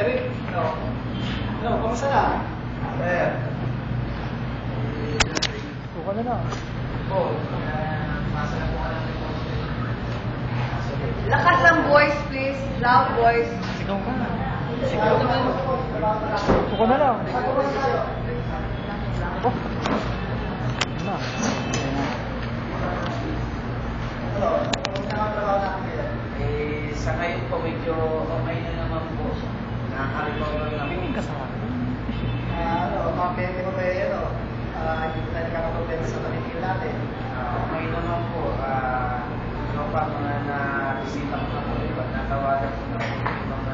Eric, no. Ano, kamusta na? Buka na lang. Oo. Lakas ang voice, please. Loud voice. Sigaw ka na. Sigaw. Buka na lang. Oh. Na. Sa ngayon po medyo okay na naman po. Nakaka-recover na po. Pingin ka sa akin. Mga pwede ko ba yun? Hindi ko tayo nagkakaproblema sa paligid natin. Okay naman po. Ano pa mga na-bisita ko na po. Natawagan ko na po yung mga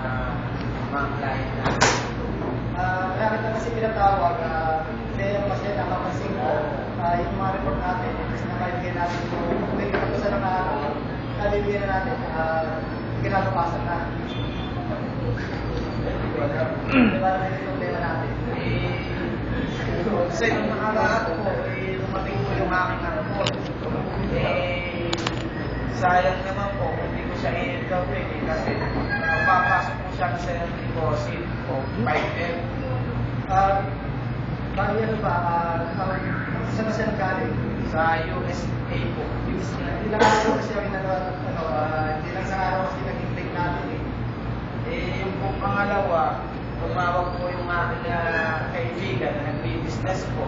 client natin. Kaya kita kasi pinatawag. Kaya kasi nakapansin ko yung mga report natin. Kasi nakailigay natin yung may katapusan ng araw. Nalibigyan na natin. Kinakapasan na. Diba na yung problema natin? Kasi nung nakaraan po, dumating po yung aking report. Sayang naman po, hindi ko siya i-interpret kasi magpapasok po siya sa deposit o 5M. Bali ano ba, saan na siya nagaling? Sa USA po. Ilang araw kasi yung hindi lang sa araw kasi nag-intake natin yung pong pangalawa, tumawag po yung aking kaibigan na nag-business po.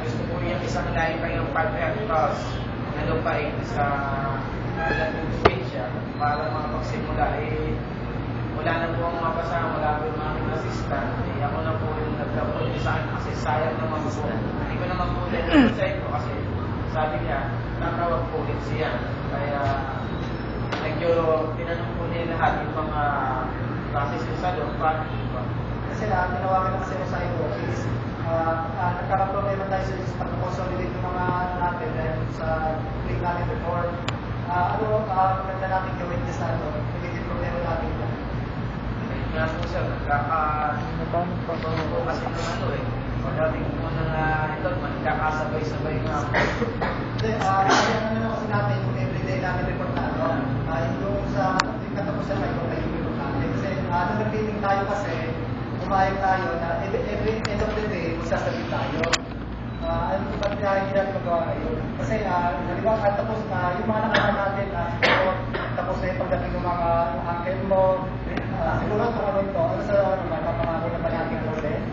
Gusto po yung isang line pa yung 5 hectares na lupain sa Latin Provincia para makapagsimula. Wala na po ang mga kasama, wala po yung aking assistant. Ako na po yung nagka-produce sa akin kasi sayang naman po. Hindi ko naman po na-check ko kasi sabi niya, nakawag po ulit siya. Kaya medyo tinanong po niya lahat yung mga process yung sa loob. Kasi tinawagan na kasi mo sa iyo is nagkakaproblema tayo sa pag-consolidate yung mga natin dahil sa click natin before. Maganda natin gawin niya sa hindi problema natin yan. Kaya po sir, nagkakaproblema po kasi ng pagdating po ng ito, magkakasabay-sabay nga po. Hindi, ano kasi natin yung everyday namin report na yung sa katapusan na yung report natin. Kasi nag-meeting tayo kasi, umayag tayo na every end of the day, magsasabi tayo. Ano ba't hindi natin magawa ngayon? Kasi, halimbawa, tapos na yung mga nakaka natin tapos na yung pagdating ng mga uncle mo, siguro kung ano ito, ano sa napapangako na ba natin ulit?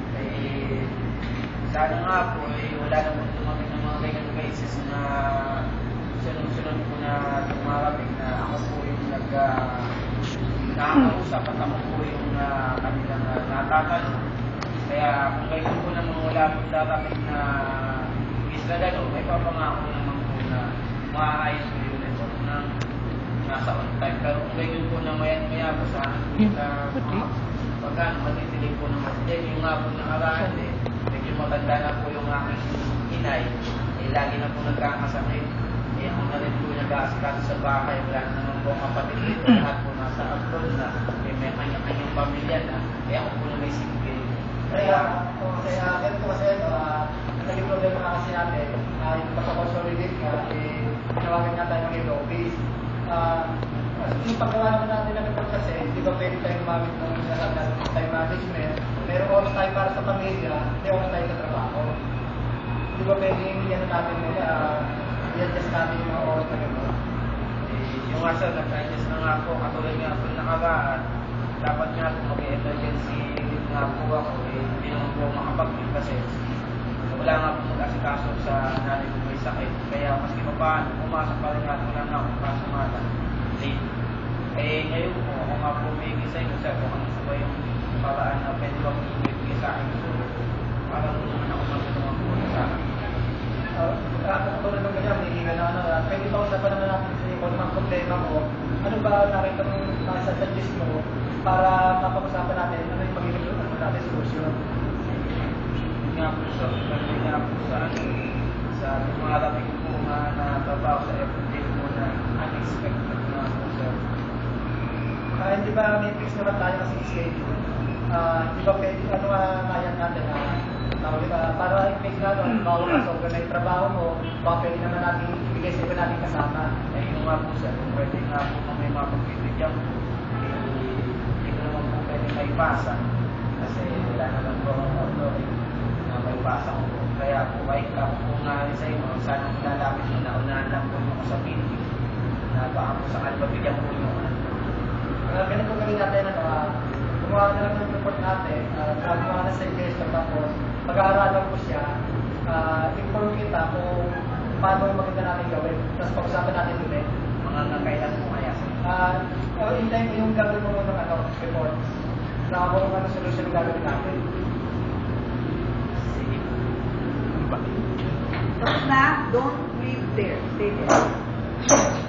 Sana nga po, wala naman dumating ng mga ganyan cases na sunod-sunod po na dumarating na ako po yung nakakausap at ako po yung kanilang natatanong. Kaya kung ganyan po naman wala po darating na isla gano'n, may papangako naman po na maayos po yung report na nasa on time. Pero kung ganyan po na maya po sa akin, pagkaan matitilig po naman. Yung nga po nakaraan medyo matanda na po yung aking inay. Lagi na po nagkakasakit. Ako na rin po nag-aasikaso sa bahay. Wala na naman po ang kapatid dito. Lahat po nasa abroad na. May kanya-kanyang pamilya na. Ako po na may single. Kaya ganito kasi naging problema ka kasi natin. Yung pagkakonsolidate ka, tinawagan nga tayo ng head office. Yung paggawa naman natin ng report kasi, di ba pwede tayong gumamit ng time management. Meron oras tayo para sa pamilya, may oras tayo sa trabaho. Di ba pwede yung natin nila, i-adjust natin yung mga oras na gano'n? Yung nga sir, nag-adjust na nga po, katulad nga po nakaraan, dapat nga po mag-emergency nga po ako, hindi naman po makapag-leave kasi wala nga po mag-asikaso sa nanay ko may sakit. Kaya maski pa paano, pumasok pa rin nga wala na ako kasumata. Late. Ngayon po, ako nga po may isa yung sir, kung ano ba yung paraan na pwede bang ibigay sa akin. So, parang naman ako magtulungan po sa akin. Katulad ng ganyan, may higa na pwede ba usapan naman natin sa iyo kung naman problema mo, ano ba nakita mong nasa-suggest mo para mapag-usapan natin ano yung magiging natin solusyon. Nga po sir, kasi nga po sa mga labing po na trabaho sa everyday po na unexpected na po sir. Hindi ba may fix naman tayo kasi schedule? Hindi ba pwede, ano nga kaya natin para i-make na bawal ka sobrang na yung trabaho mo, baka pwede naman natin ibigay sa iba natin kasama. Yung nga po sir, kung pwede nga po kung may mga pagbibigyan po, hindi ko naman po pwede pasa. Kasi wala naman po akong auto na may pasa ko po. Kaya po, kahit ako po nga rin sa inyo, sana po lalapit mo na unahan lang po yung sa video. Na baka po sakali mabigyan po yung Ganito gawin natin, gumawa na lang ng report natin, gumawa na sa investor, tapos pag-aaralan ko siya, inform kita kung paano yung maganda natin gawin. Tapos pag-usapan natin ulit. mga kakailan po kaya sa Hintayin ko yung gagawin mo ng report. Na kung ano solusyon yung gagawin natin. sige. Tapos na, don't leave there. Stay there.